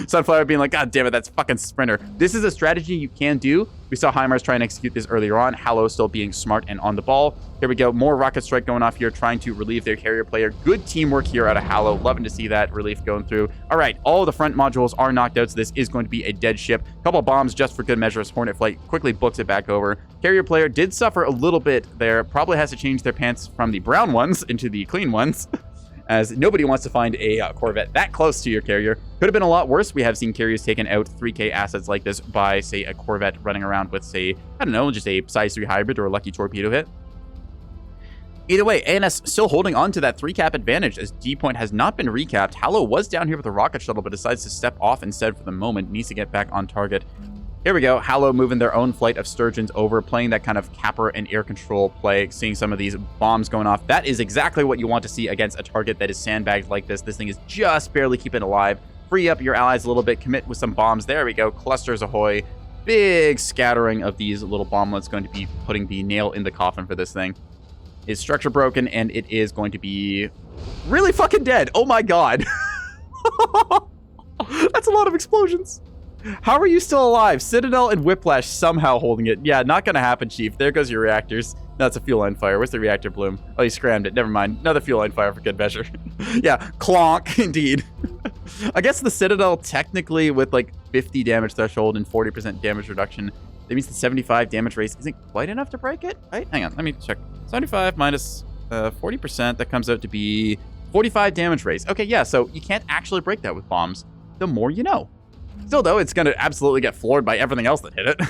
Sunflower being like, God damn it, that's fucking Sprinter. This is a strategy you can do. We saw Heimar's try and execute this earlier on. Hallow still being smart and on the ball. Here we go, more rocket strike going off here, trying to relieve their carrier player. Good teamwork here out of Hallow. Loving to see that relief going through. All right, all of the front modules are knocked out, so this is going to be a dead ship. A couple of bombs just for good measure as Hornet Flight quickly books it back over. Carrier player did suffer a little bit there. Probably has to change their pants from the brown ones into the clean ones. As nobody wants to find a Corvette that close to your carrier. Could have been a lot worse. We have seen carriers taken out 3K assets like this by, say, a Corvette running around with, say, I don't know, just a size 3 hybrid or a lucky torpedo hit. Either way, ANS still holding on to that 3-cap advantage as D-Point has not been recapped. Hallow was down here with a rocket shuttle, but decides to step off instead for the moment. Needs to get back on target. Here we go. Hallow moving their own flight of Sturgeons over, playing that kind of capper and air control play, seeing some of these bombs going off. That is exactly what you want to see against a target that is sandbagged like this. This thing is just barely keeping it alive. Free up your allies a little bit, commit with some bombs. There we go. Clusters ahoy. Big scattering of these little bomblets going to be putting the nail in the coffin for this thing. Is structure broken, and it is going to be really fucking dead. Oh my god. That's a lot of explosions. How are you still alive? Citadel and Whiplash somehow holding it. Yeah, not gonna happen, Chief. There goes your reactors. That's a fuel line fire. Where's the reactor bloom? Oh, you scrammed it. Never mind. Another fuel line fire for good measure. Yeah, clonk, indeed. I guess the Citadel technically with like 50 damage threshold and 40% damage reduction, that means the 75 damage raise isn't quite enough to break it, right? Hang on, let me check. 75 minus 40%, that comes out to be 45 damage raise. Okay, yeah, so you can't actually break that with bombs. The more you know. Still, though, it's going to absolutely get floored by everything else that hit it.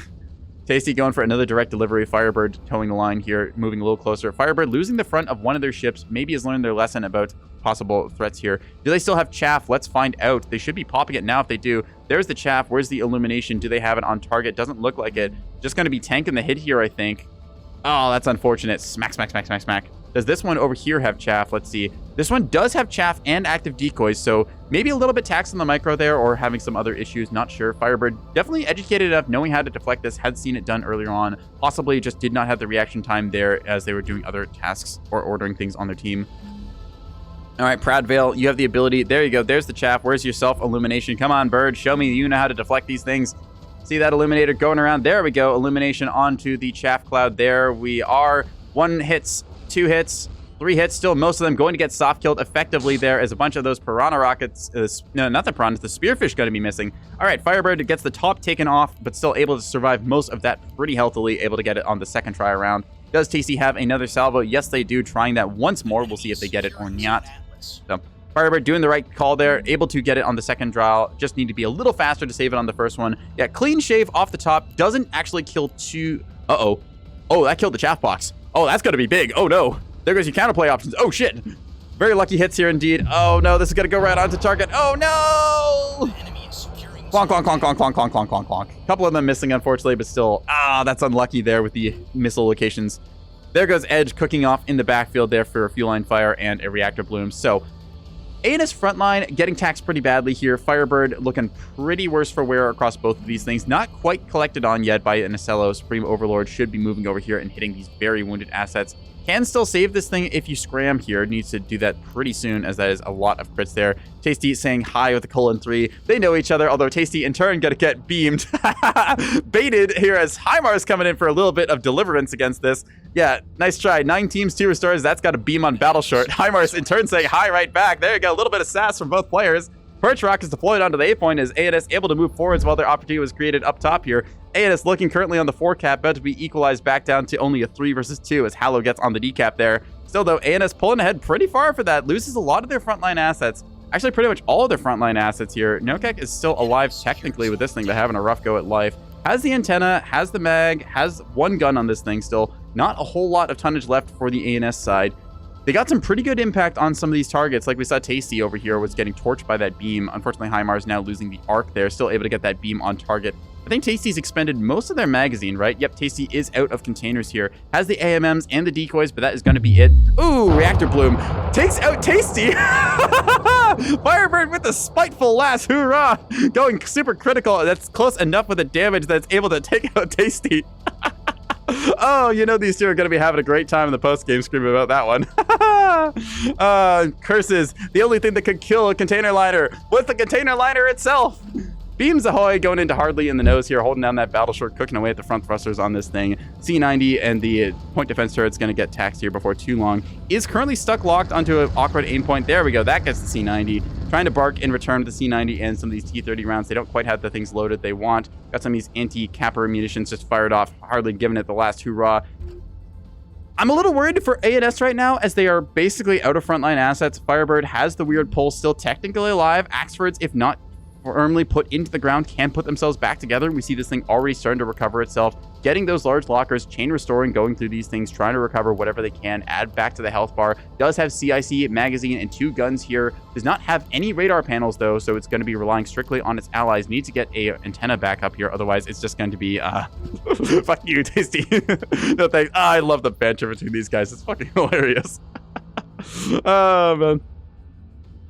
Tasty going for another direct delivery. Firebird towing the line here, moving a little closer. Firebird losing the front of one of their ships. Maybe has learned their lesson about possible threats here. Do they still have chaff? Let's find out. They should be popping it now if they do. There's the chaff. Where's the illumination? Do they have it on target? Doesn't look like it. Just going to be tanking the hit here, I think. Oh, that's unfortunate. Smack, smack, smack, smack, smack. Does this one over here have chaff? Let's see. This one does have chaff and active decoys, so maybe a little bit taxed on the micro there or having some other issues. Not sure. Firebird definitely educated enough, knowing how to deflect this, had seen it done earlier on. Possibly just did not have the reaction time there as they were doing other tasks or ordering things on their team. All right, Pradvale, you have the ability. There you go. There's the chaff. Where's your self-illumination? Come on, Bird. Show me you know how to deflect these things. See that illuminator going around? There we go. Illumination onto the chaff cloud. There we are. 1 hits. 2 hits. 3 hits, still most of them going to get soft killed effectively there as a bunch of those piranha rockets, no, not the piranhas, the spearfish going to be missing. All right, Firebird gets the top taken off, but still able to survive most of that pretty healthily, able to get it on the second try around. Does Tasty have another salvo? Yes, they do, trying that once more. We'll see if they get it or not. So Firebird doing the right call there, able to get it on the second draw. Just need to be a little faster to save it on the first one. Yeah, clean shave off the top. Doesn't actually kill two. Uh-oh. Oh, that killed the chaff box. Oh, that's going to be big. Oh, no. There goes your counterplay options. Oh, shit. Very lucky hits here indeed. Oh, no. This is going to go right onto target. Oh, no. Clonk, clonk, clonk, clonk, clonk, clonk, clonk, clonk, clonk. A couple of them missing, unfortunately, but still. Ah, that's unlucky there with the missile locations. There goes Edge cooking off in the backfield there for a fuel line fire and a reactor bloom. So ANS frontline getting taxed pretty badly here. Firebird looking pretty worse for wear across both of these things. Not quite collected on yet by an Acello. Supreme Overlord should be moving over here and hitting these very wounded assets. Can still save this thing if you scram here. Needs to do that pretty soon, as that is a lot of crits there. Tasty saying hi with a :3. They know each other, although Tasty in turn gonna get beamed. Baited here as Hymar's coming in for a little bit of deliverance against this. Yeah, nice try. 9 teams, 2 restores. That's got a beam on Battle Short. Hymar's in turn saying hi right back. There you go. A little bit of sass from both players. Perch Rock is deployed onto the A point as ANS able to move forwards while their opportunity was created up top here. ANS looking currently on the 4 cap, about to be equalized back down to only a 3 versus 2 as Hallow gets on the D cap there. Still though, ANS pulling ahead pretty far for that. Loses a lot of their frontline assets. Actually, pretty much all of their frontline assets here. Nokek is still alive technically with this thing, but having a rough go at life. Has the antenna, has the mag, has 1 gun on this thing still. Not a whole lot of tonnage left for the ANS side. They got some pretty good impact on some of these targets. Like we saw Tasty over here was getting torched by that beam. Unfortunately, Hymar's now losing the arc there. Still able to get that beam on target. I think Tasty's expended most of their magazine, right? Yep, Tasty is out of containers here. Has the AMMs and the decoys, but that is going to be it. Ooh, Reactor Bloom takes out Tasty. Firebird with the spiteful last hoorah. Going super critical. That's close enough with the damage that's able to take out Tasty. Oh, you know these two are going to be having a great time in the post-game screaming about that one. Curses. The only thing that could kill a container liner was the container liner itself. Beams ahoy, going into Hardly in the nose here, holding down that battle short, cooking away at the front thrusters on this thing. C90 and the point defense turret's going to get taxed here before too long. Is currently stuck locked onto an awkward aim point. There we go. That gets the C90. Trying to bark in return with the C90 and some of these T30 rounds. They don't quite have the things loaded they want. Got some of these anti-capper munitions just fired off, hardly giving it the last hoorah. I'm a little worried for ANS right now, as they are basically out of frontline assets. Firebird has the weird pole still technically alive. Axfords, if not firmly put into the ground, can put themselves back together. We see this thing already starting to recover itself, getting those large lockers, chain restoring, going through these things, trying to recover whatever they can, add back to the health bar. Does have CIC, magazine, and 2 guns here. Does not have any radar panels though, so it's going to be relying strictly on its allies. Need to get a antenna back up here, otherwise it's just going to be fuck you, Tasty. No thanks. I love the banter between these guys. It's fucking hilarious. Oh man.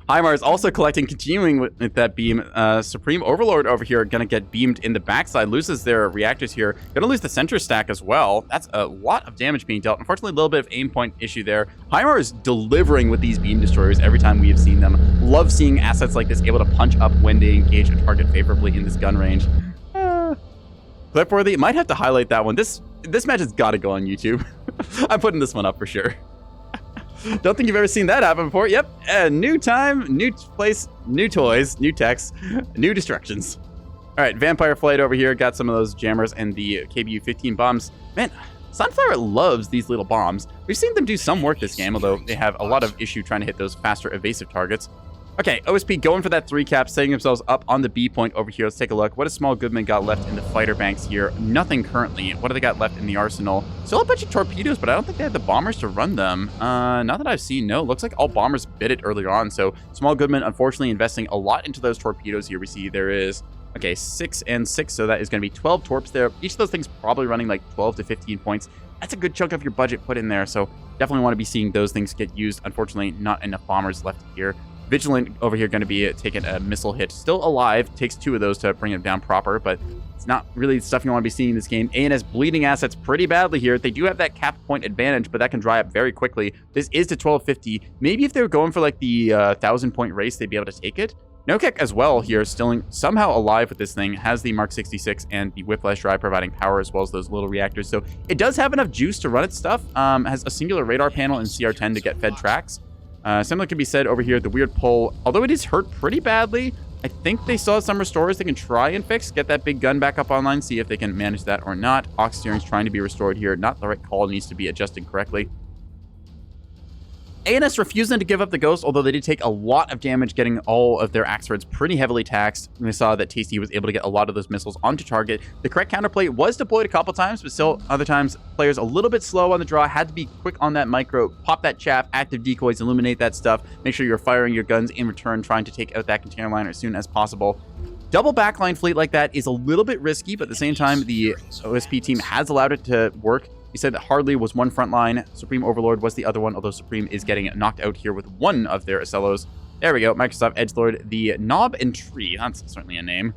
Hymar is also collecting, continuing with that beam. Supreme Overlord over here going to get beamed in the backside. Loses their reactors here. Going to lose the center stack as well. That's a lot of damage being dealt. Unfortunately, a little bit of aim point issue there. Hymar is delivering with these beam destroyers every time we have seen them. Love seeing assets like this able to punch up when they engage a target favorably in this gun range. Clipworthy. Might have to highlight that one. This match has got to go on YouTube. I'm putting this one up for sure. Don't think you've ever seen that happen before. Yep, new time, new place, new toys, new techs, new destructions. All right, Vampire Flight over here. Got some of those jammers and the KBU-15 bombs. Man, Sunflower loves these little bombs. We've seen them do some work this game, although they have a lot of issue trying to hit those faster evasive targets. Okay, OSP going for that 3 cap, setting themselves up on the B point over here. Let's take a look. What has Small Goodman got left in the fighter banks here? Nothing currently. What do they got left in the arsenal? Still a bunch of torpedoes, but I don't think they have the bombers to run them. Not that I've seen, no. Looks like all bombers bit it earlier on, so Small Goodman unfortunately investing a lot into those torpedoes here. We see there is, okay, 6 and 6, so that is going to be 12 torps there. Each of those things probably running like 12 to 15 points. That's a good chunk of your budget put in there, so definitely want to be seeing those things get used. Unfortunately, not enough bombers left here. Vigilant over here going to be taking a missile hit. Still alive. Takes 2 of those to bring him down proper, but it's not really stuff you want to be seeing in this game. ANS bleeding assets pretty badly here. They do have that cap point advantage, but that can dry up very quickly. This is to 1250. Maybe if they were going for like the 1,000 point race, they'd be able to take it. NoKek as well here, still somehow alive with this thing, has the Mark 66 and the Whiplash Drive providing power as well as those little reactors. So it does have enough juice to run its stuff. Has a singular radar panel in CR10 to get fed tracks. Similar can be said over here, the weird pull, although it is hurt pretty badly, I think they still have some restores they can try and fix, get that big gun back up online, see if they can manage that or not. Aux steering's trying to be restored here, not the right call, needs to be adjusted correctly. ANS refusing to give up the Ghost, although they did take a lot of damage getting all of their axe threads pretty heavily taxed. We saw that Tasty was able to get a lot of those missiles onto target. The correct counterplay was deployed a couple times, but still other times players a little bit slow on the draw, had to be quick on that micro, pop that chaff, active decoys, illuminate that stuff, make sure you're firing your guns in return, trying to take out that container liner as soon as possible. Double backline fleet like that is a little bit risky, but at the same time, the OSP team has allowed it to work. He said that Hardly was one front line, Supreme Overlord was the other one, although Supreme is getting knocked out here with one of their Acellos. There we go, Microsoft Edgelord, the Knob and Tree. That's certainly a name.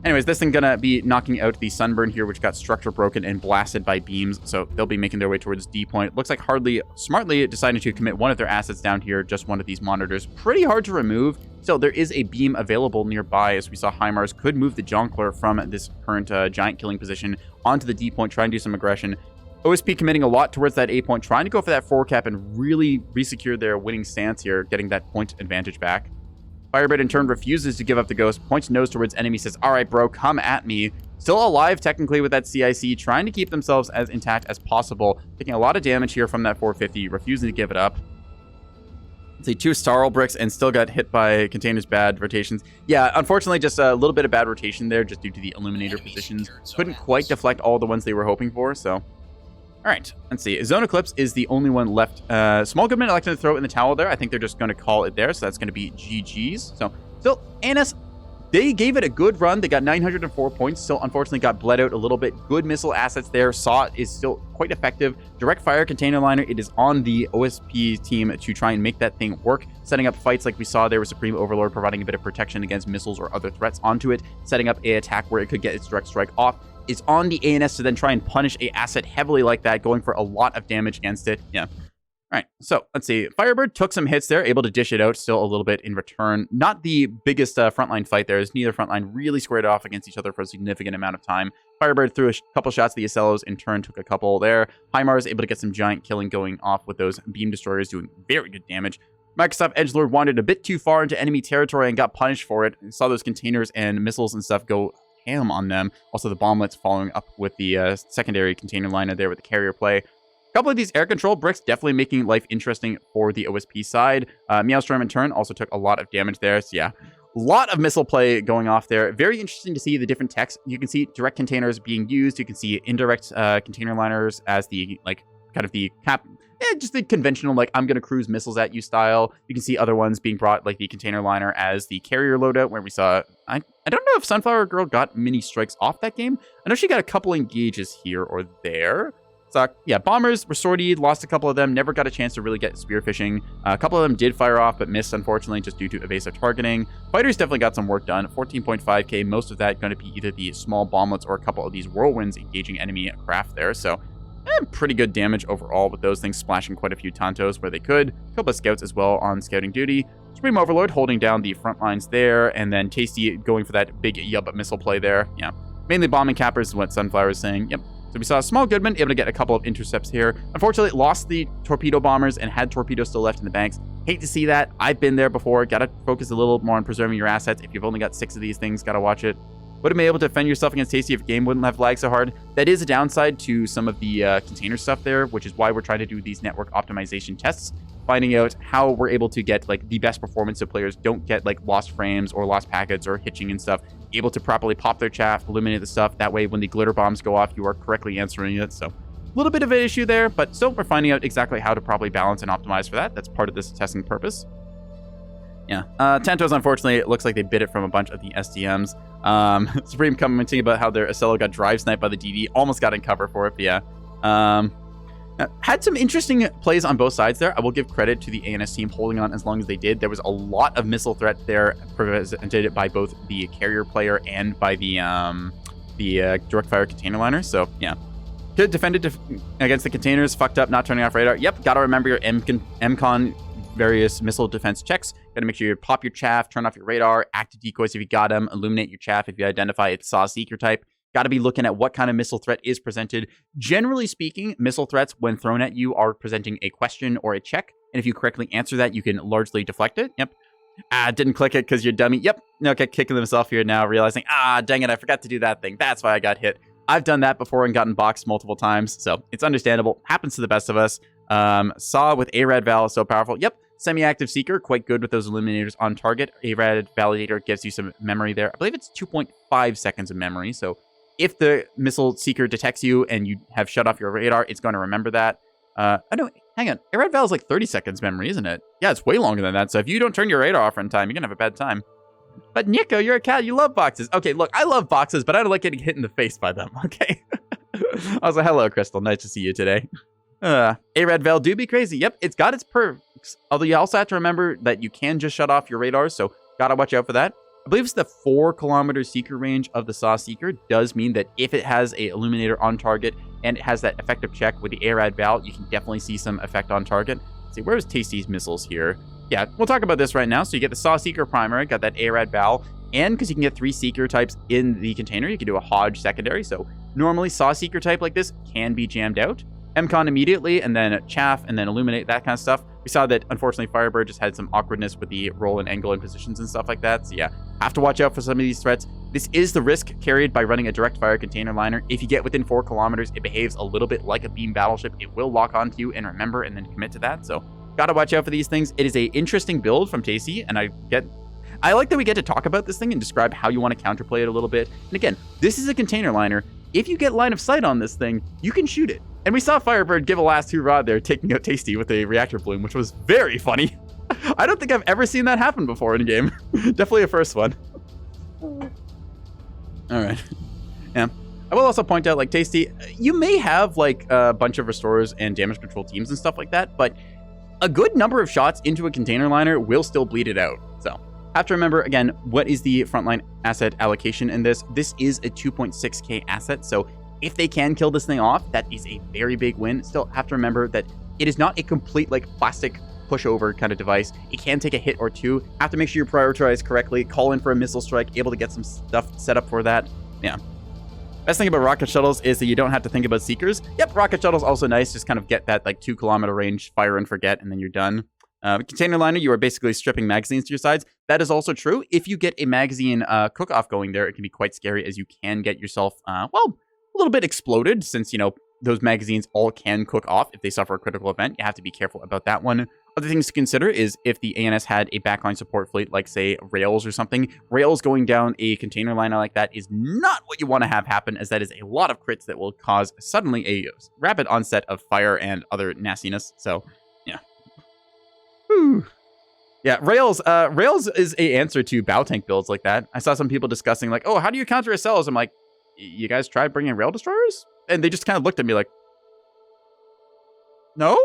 Anyways, this thing gonna be knocking out the Sunburn here, which got structure broken and blasted by beams, so they'll be making their way towards D point. Looks like Hardly smartly decided to commit one of their assets down here, just one of these monitors. Pretty hard to remove. Still, there is a beam available nearby, as we saw HIMARS could move the Jonkler from this current giant killing position onto the D point, try and do some aggression. OSP committing a lot towards that A point, trying to go for that 4 cap and really re-secure their winning stance here, getting that point advantage back. Firebird in turn refuses to give up the Ghost, points nose towards enemy, says, all right, bro, come at me. Still alive technically with that CIC, trying to keep themselves as intact as possible. Taking a lot of damage here from that 450, refusing to give it up. Let's see, 2 Starl bricks and still got hit by Container's bad rotations. Yeah, unfortunately, just a little bit of bad rotation there just due to the Illuminator positions. Couldn't quite deflect all the ones they were hoping for, so... All right, let's see. Zone Eclipse is the only one left. Small Goodman elected to throw it in the towel there. I think they're just going to call it there, so that's going to be GG's. So, still, ANS, they gave it a good run. They got 904 points. Still, unfortunately, got bled out a little bit. Good missile assets there. SAW is still quite effective. Direct fire container liner. It is on the OSP team to try and make that thing work. Setting up fights like we saw there with Supreme Overlord, providing a bit of protection against missiles or other threats onto it. Setting up a attack where it could get its direct strike off. Is on the ANS to then try and punish a asset heavily like that, going for a lot of damage against it. Yeah. All right, so let's see. Firebird took some hits there, able to dish it out still a little bit in return. Not the biggest frontline fight there, as neither frontline really squared off against each other for a significant amount of time. Firebird threw a couple shots at the Acellos, in turn took a couple there. HIMARS able to get some giant killing going off with those beam destroyers, doing very good damage. Microsoft Edgelord wandered a bit too far into enemy territory and got punished for it. Saw those containers and missiles and stuff go ham on them. Also, the bomblets following up with the secondary container liner there with the carrier play. A couple of these air control bricks definitely making life interesting for the OSP side. Meowstorm in turn also took a lot of damage there. So yeah, a lot of missile play going off there. Very interesting to see the different techs. You can see direct containers being used. You can see indirect container liners as the kind of the cap. Just the conventional, I'm going to cruise missiles at you style. You can see other ones being brought, like the container liner as the carrier loadout, where we saw... I don't know if Sunflower Girl got mini strikes off that game. I know she got a couple engages here or there. So, yeah, bombers were sortied, lost a couple of them, never got a chance to really get spearfishing. A couple of them did fire off, but missed, unfortunately, just due to evasive targeting. Fighters definitely got some work done. 14.5k, most of that going to be either the small bomblets or a couple of these whirlwinds engaging enemy craft there. So, pretty good damage overall with those things splashing quite a few Tantos where they could. A couple of scouts as well on scouting duty. Supreme Overlord holding down the front lines there, and then Tasty going for that big yub missile play there. Yeah, mainly bombing cappers is what Sunflower is saying. Yep. So we saw Small Goodman able to get a couple of intercepts here. Unfortunately, lost the torpedo bombers and had torpedoes still left in the banks. Hate to see that. I've been there before. Gotta focus a little more on preserving your assets. If you've only got 6 of these things, gotta watch it. Would have been able to defend yourself against Tasty if game wouldn't have lagged so hard. That is a downside to some of the container stuff there, which is why we're trying to do these network optimization tests, finding out how we're able to get the best performance so players don't get lost frames or lost packets or hitching and stuff, able to properly pop their chaff, eliminate the stuff. That way, when the glitter bombs go off, you are correctly answering it. So a little bit of an issue there, but still we're finding out exactly how to properly balance and optimize for that. That's part of this testing purpose. Yeah, Tantos, unfortunately, it looks like they bit it from a bunch of the SDMs. Supreme commenting about how their Acello got drive sniped by the DD, almost got in cover for it, but yeah. Had some interesting plays on both sides there. I will give credit to the ANS team holding on as long as they did. There was a lot of missile threat there presented by both the carrier player and by the direct fire container liner, so yeah. Good defended against the containers, fucked up, not turning off radar. Yep, gotta remember your MCON various missile defense checks. Got to make sure you pop your chaff, turn off your radar, active decoys if you got them, illuminate your chaff if you identify it's SAW seeker type. Got to be looking at what kind of missile threat is presented. Generally speaking, missile threats, when thrown at you, are presenting a question or a check. And if you correctly answer that, you can largely deflect it. Yep. Didn't click it because you're dummy. Yep. Okay, kicking themselves here now, realizing, dang it, I forgot to do that thing. That's why I got hit. I've done that before and gotten boxed multiple times, so it's understandable. Happens to the best of us. SAW with ARAD Val is so powerful. Yep. Semi-active Seeker, quite good with those Eliminators on target. ARAD Validator gives you some memory there. I believe it's 2.5 seconds of memory, so if the Missile Seeker detects you and you have shut off your radar, it's going to remember that. Oh no, hang on. ARAD Val is like 30 seconds memory, isn't it? Yeah, it's way longer than that, so if you don't turn your radar off in time, you're going to have a bad time. But Nico, you're a cat. You love boxes. Okay, look, I love boxes, but I don't like getting hit in the face by them, okay? I was like, hello, Crystal. Nice to see you today. ARAD Val do be crazy. Yep, it's got its perks. Although you also have to remember that you can just shut off your radars, so gotta watch out for that. I believe it's the 4-kilometer seeker range of the SAW Seeker. Does mean that if it has a Illuminator on target and it has that effective check with the ARAD Val, you can definitely see some effect on target. Let's see, where's Tasty's missiles here? Yeah, we'll talk about this right now. So you get the SAW Seeker primary, got that ARAD Val, and because you can get 3 Seeker types in the container, you can do a Hodge secondary. So normally SAW Seeker type like this can be jammed out. MCon immediately, and then Chaff, and then Illuminate, that kind of stuff. We saw that, unfortunately, Firebird just had some awkwardness with the roll and angle and positions and stuff like that. So yeah, have to watch out for some of these threats. This is the risk carried by running a direct fire container liner. If you get within 4 kilometers, it behaves a little bit like a beam battleship. It will lock onto you and remember and then commit to that. So gotta watch out for these things. It is a interesting build from Tasty, and I like that we get to talk about this thing and describe how you want to counterplay it a little bit. And again, this is a container liner. If you get line of sight on this thing, you can shoot it. And we saw Firebird give a last hoorah there, taking out Tasty with a reactor bloom, which was very funny. I don't think I've ever seen that happen before in a game. Definitely a first one. All right. Yeah. I will also point out, like, Tasty, you may have, like, a bunch of restorers and damage control teams and stuff like that, but a good number of shots into a container liner will still bleed it out. So have to remember, again, what is the frontline asset allocation in this? This is a 2.6k asset, so if they can kill this thing off, that is a very big win. Still have to remember that it is not a complete, like, plastic pushover kind of device. It can take a hit or two. Have to make sure you prioritize correctly, call in for a missile strike, able to get some stuff set up for that. Yeah. Best thing about rocket shuttles is that you don't have to think about seekers. Yep, rocket shuttle's also nice. Just kind of get that, like, 2-kilometer range, fire and forget, and then you're done. Container liner, you are basically stripping magazines to your sides. That is also true. If you get a magazine cook-off going there, it can be quite scary, as you can get yourself, well, a little bit exploded, since, you know, those magazines all can cook off if they suffer a critical event. You have to be careful about that one. Other things to consider is if the ANS had a backline support fleet, like, say, Rails or something. Rails going down a container liner like that is not what you want to have happen, as that is a lot of crits that will cause suddenly a rapid onset of fire and other nastiness. So, yeah. Whew. Yeah, Rails is a answer to bow tank builds like that. I saw some people discussing, like, oh, how do you counter SLs? I'm like, you guys tried bringing rail destroyers? And they just kind of looked at me like, no?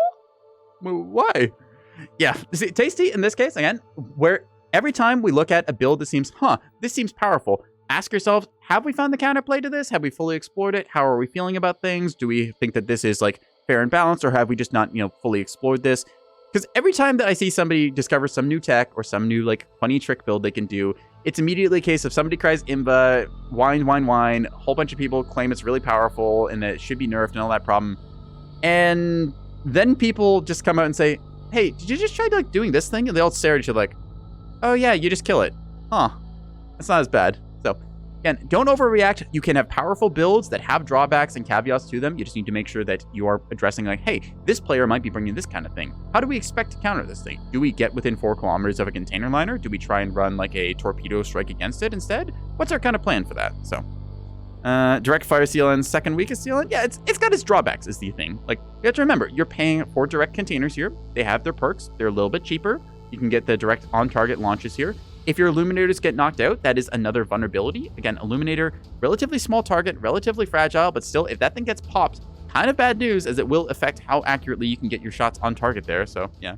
Why? Yeah, see, Tasty, in this case, again, where every time we look at a build that seems, this seems powerful, ask yourselves, have we found the counterplay to this? Have we fully explored it? How are we feeling about things? Do we think that this is, like, fair and balanced, or have we just not, you know, fully explored this? Because every time that I see somebody discover some new tech or some new, like, funny trick build they can do, it's immediately a case of somebody cries Imba, whine, a whole bunch of people claim it's really powerful and that it should be nerfed and all that problem. And then people just come out and say, hey, did you just try, like, doing this thing? And they all stare at each other like, oh yeah, you just kill it. Huh. That's not as bad. So, again, don't overreact. You can have powerful builds that have drawbacks and caveats to them. You just need to make sure that you are addressing, like, hey, this player might be bringing this kind of thing. How do we expect to counter this thing? Do we get within 4 kilometers of a container liner? Do we try and run, like, a torpedo strike against it instead? What's our kind of plan for that? So, direct fire sealant, second weakest sealant? Yeah, it's got its drawbacks is the thing. Like, you have to remember, you're paying for direct containers here. They have their perks. They're a little bit cheaper. You can get the direct on-target launches here. If your Illuminators get knocked out, that is another vulnerability. Again, Illuminator, relatively small target, relatively fragile, but still, if that thing gets popped, kind of bad news, as it will affect how accurately you can get your shots on target there. So, yeah.